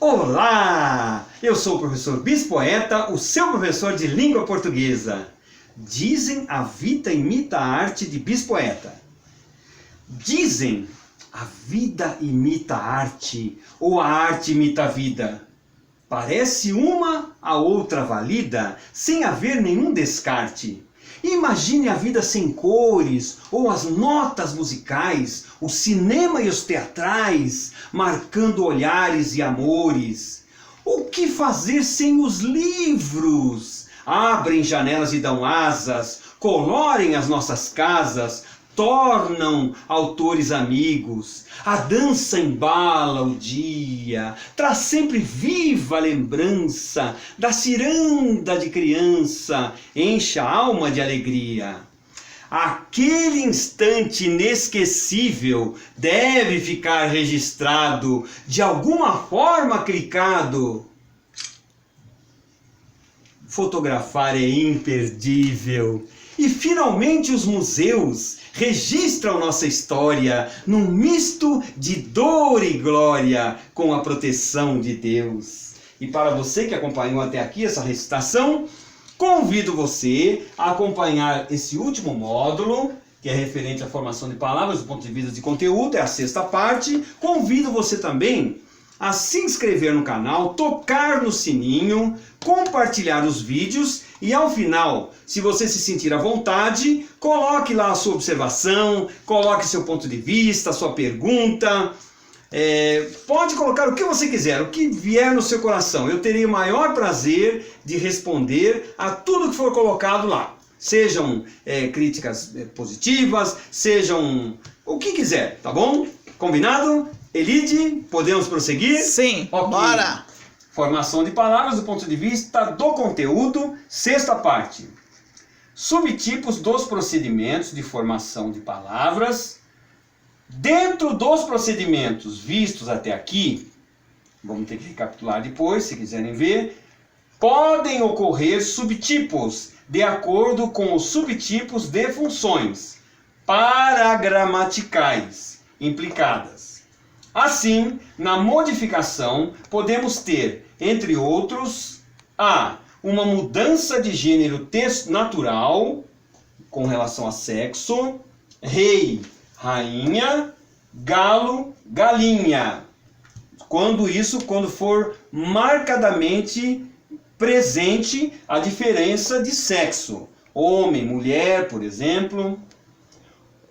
Olá! Eu sou o professor Bispoeta, o seu professor de língua portuguesa. Dizem a vida imita a arte de Bispoeta. Dizem a vida imita a arte ou a arte imita a vida. Parece uma a outra valida, sem haver nenhum descarte. Imagine a vida sem cores, ou as notas musicais, o cinema e os teatrais, marcando olhares e amores. O que fazer sem os livros? Abrem janelas e dão asas, colorem as nossas casas, tornam autores amigos. A dança embala o dia, traz sempre viva a lembrança da ciranda de criança, enche a alma de alegria. Aquele instante inesquecível deve ficar registrado, de alguma forma clicado. Fotografar é imperdível. E finalmente os museus registram nossa história num misto de dor e glória com a proteção de Deus. E para você que acompanhou até aqui essa recitação, convido você a acompanhar esse último módulo, que é referente à formação de palavras do ponto de vista de conteúdo, é a 6ª parte. Convido você também a se inscrever no canal, tocar no sininho, compartilhar os vídeos e ao final, se você se sentir à vontade, coloque lá a sua observação, coloque seu ponto de vista, a sua pergunta. Pode colocar o que você quiser, o que vier no seu coração. Eu terei o maior prazer de responder a tudo que for colocado lá. Sejam críticas positivas, sejam o que quiser, tá bom? Combinado? Elide, podemos prosseguir? Sim, okay. Bora! Formação de palavras do ponto de vista do conteúdo, 6ª parte. Subtipos dos procedimentos de formação de palavras. Dentro dos procedimentos vistos até aqui, vamos ter que recapitular depois, se quiserem ver, podem ocorrer subtipos de acordo com os subtipos de funções paragramaticais implicadas. Assim, na modificação, podemos ter, entre outros, uma mudança de gênero texto natural, com relação a sexo, rei, rainha, galo, galinha. Quando for marcadamente presente a diferença de sexo, homem, mulher, por exemplo.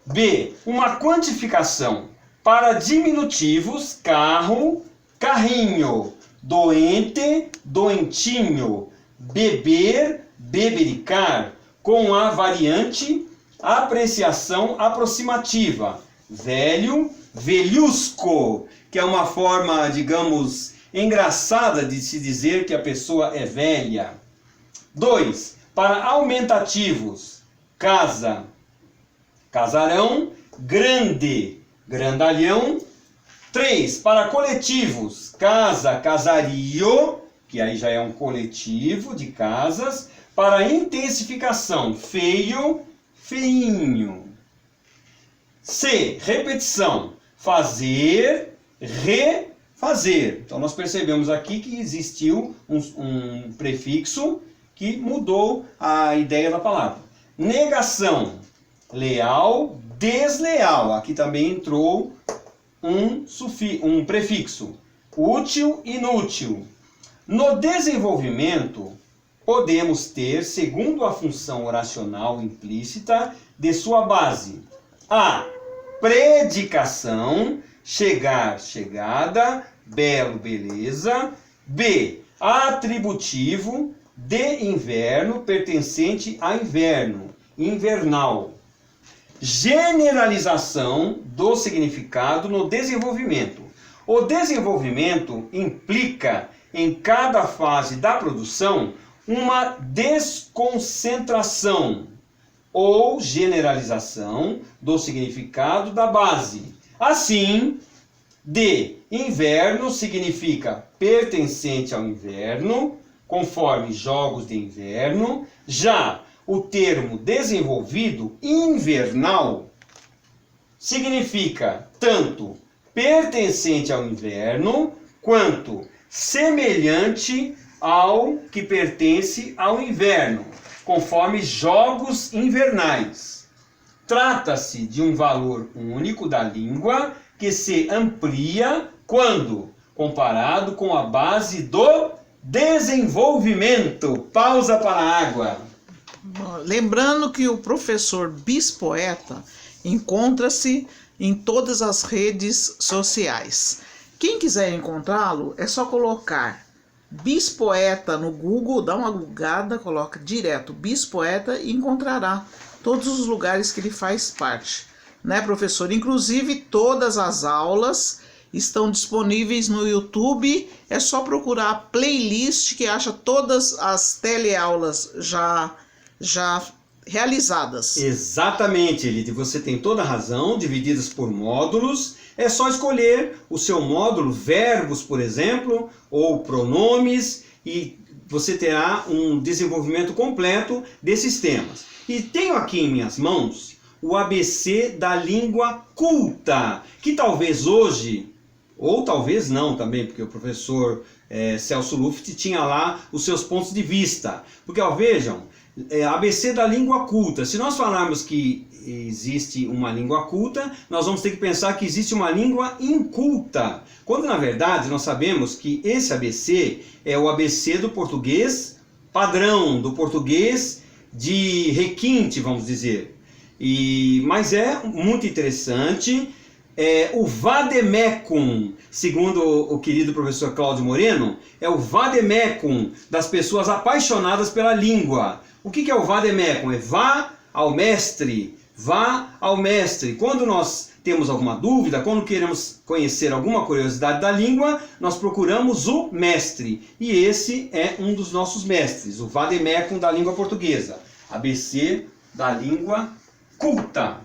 B, uma quantificação para diminutivos, carro, carrinho, doente, doentinho, beber, bebericar, com a variante apreciação aproximativa, velho, velhusco, que é uma forma, digamos, engraçada de se dizer que a pessoa é velha. 2, para aumentativos, casa, casarão, grande, grandalhão. 3, para coletivos, casa, casario, que aí já é um coletivo de casas. Para intensificação, feio, feinho. C, repetição, fazer, refazer. Então nós percebemos aqui que existiu um prefixo que mudou a ideia da palavra. Negação, leal, desleal. Aqui também entrou um prefixo. Útil, inútil. No desenvolvimento, podemos ter, segundo a função oracional implícita de sua base, a predicação, chegar, chegada, belo, beleza. B, atributivo, de inverno, pertencente a inverno, invernal. Generalização do significado no desenvolvimento. O desenvolvimento implica, em cada fase da produção, uma desconcentração ou generalização do significado da base. Assim, de inverno significa pertencente ao inverno, conforme jogos de inverno. Já o termo desenvolvido, invernal, significa tanto pertencente ao inverno, quanto semelhante ao que pertence ao inverno, conforme jogos invernais. Trata-se de um valor único da língua que se amplia quando comparado com a base do desenvolvimento. Pausa para a água. Lembrando que o professor Bispoeta encontra-se em todas as redes sociais. Quem quiser encontrá-lo, é só colocar Bispoeta no Google, dá uma googada, coloca direto Bispoeta e encontrará todos os lugares que ele faz parte, né, professor? Inclusive todas as aulas estão disponíveis no YouTube, é só procurar a playlist que acha todas as teleaulas já realizadas. Exatamente, Elide, você tem toda a razão, divididas por módulos. É só escolher o seu módulo, verbos, por exemplo, ou pronomes, e você terá um desenvolvimento completo desses temas. E tenho aqui em minhas mãos o ABC da língua culta, que talvez hoje, ou talvez não também, porque o professor Celso Luft tinha lá os seus pontos de vista. Porque, ó, vejam, ABC da língua culta. Se nós falarmos que existe uma língua culta, nós vamos ter que pensar que existe uma língua inculta. Quando, na verdade, nós sabemos que esse ABC é o ABC do português padrão, do português de requinte, vamos dizer. Mas é muito interessante. O vademecum, segundo o querido professor Cláudio Moreno, é o vademecum das pessoas apaixonadas pela língua. O que é o vademecum? É vá ao mestre, vá ao mestre. Quando nós temos alguma dúvida, quando queremos conhecer alguma curiosidade da língua, nós procuramos o mestre. E esse é um dos nossos mestres, o vademecum da língua portuguesa. ABC da língua culta.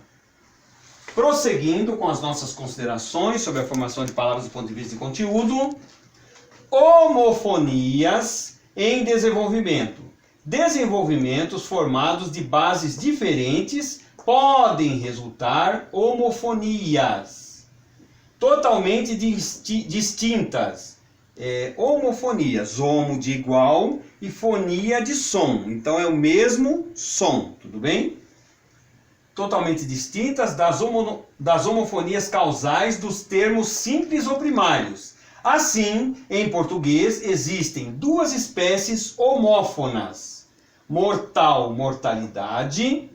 Prosseguindo com as nossas considerações sobre a formação de palavras do ponto de vista de conteúdo, homofonias em desenvolvimento. Desenvolvimentos formados de bases diferentes podem resultar homofonias totalmente distintas. Homofonias, homo de igual e fonia de som. Então é o mesmo som, tudo bem? Totalmente distintas das homofonias causais dos termos simples ou primários. Assim, em português, existem duas espécies homófonas: mortal, mortalidade.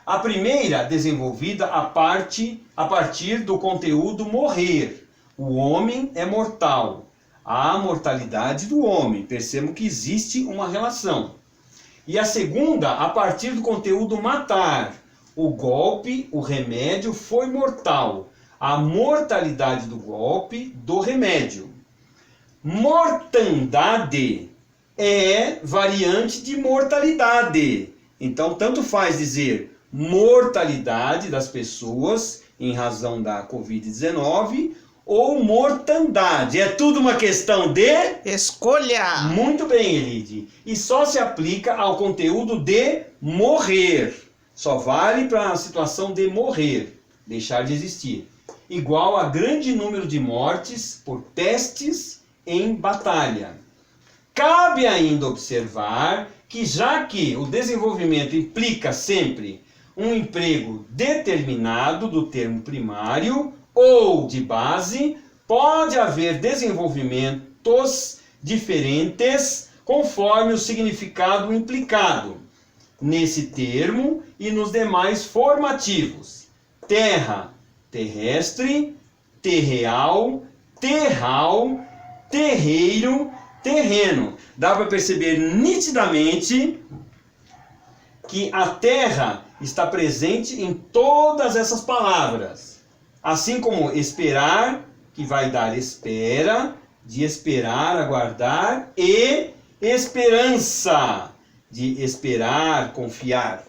A primeira desenvolvida a partir do conteúdo morrer. O homem é mortal. Há mortalidade do homem. Percebam que existe uma relação. E a segunda a partir do conteúdo matar. O golpe, o remédio foi mortal. A mortalidade do golpe, do remédio. Mortandade é variante de mortalidade. Então, tanto faz dizer mortalidade das pessoas em razão da Covid-19 ou mortandade. É tudo uma questão de escolha. Muito bem, Elide. E só se aplica ao conteúdo de morrer. Só vale para a situação de morrer, deixar de existir. Igual a grande número de mortes por pestes em batalha. Cabe ainda observar que, já que o desenvolvimento implica sempre um emprego determinado do termo primário ou de base, pode haver desenvolvimentos diferentes conforme o significado implicado nesse termo e nos demais formativos: terra, terrestre, terreal, terral, terreiro, terreno. Dá para perceber nitidamente que a terra está presente em todas essas palavras. Assim como esperar, que vai dar espera, de esperar, aguardar, e esperança, de esperar, confiar.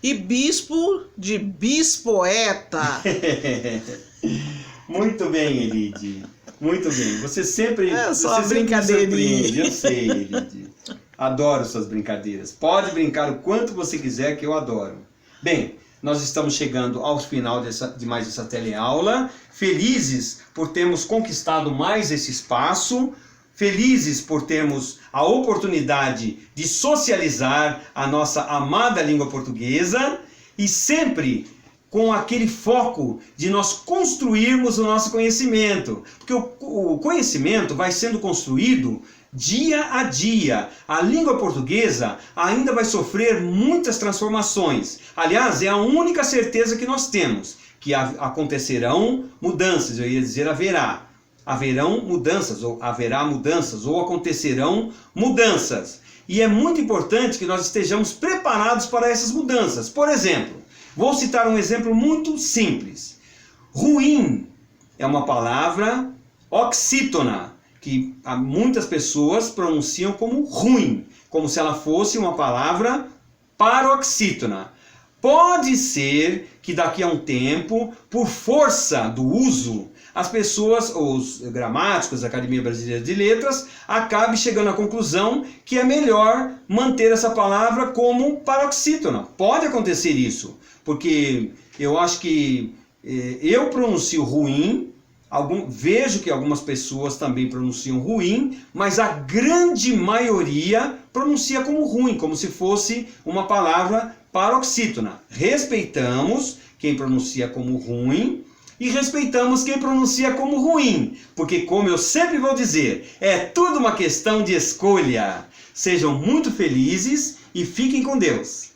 E bispo, de bispoeta. Muito bem, Elide. Muito bem. Você sempre, só você sempre me surpreende. brincadeirinha. Eu sei, Elide. Adoro suas brincadeiras. Pode brincar o quanto você quiser, que eu adoro. Bem, nós estamos chegando ao final de mais essa teleaula. Felizes por termos conquistado mais esse espaço. Felizes por termos a oportunidade de socializar a nossa amada língua portuguesa. E sempre com aquele foco de nós construirmos o nosso conhecimento. Porque o conhecimento vai sendo construído dia a dia. A língua portuguesa ainda vai sofrer muitas transformações. Aliás, é a única certeza que nós temos, que acontecerão mudanças, eu ia dizer haverá. Haverão mudanças, ou haverá mudanças, ou acontecerão mudanças. E é muito importante que nós estejamos preparados para essas mudanças. Por exemplo, vou citar um exemplo muito simples. Ruim é uma palavra oxítona, que muitas pessoas pronunciam como ruim, como se ela fosse uma palavra paroxítona. Pode ser que daqui a um tempo, por força do uso, as pessoas, os gramáticos da Academia Brasileira de Letras, acabem chegando à conclusão que é melhor manter essa palavra como paroxítona. Pode acontecer isso, porque eu acho que eu pronuncio ruim, vejo que algumas pessoas também pronunciam ruim, mas a grande maioria pronuncia como ruim, como se fosse uma palavra paroxítona. Respeitamos quem pronuncia como ruim e respeitamos quem pronuncia como ruim, porque, como eu sempre vou dizer, é tudo uma questão de escolha. Sejam muito felizes e fiquem com Deus.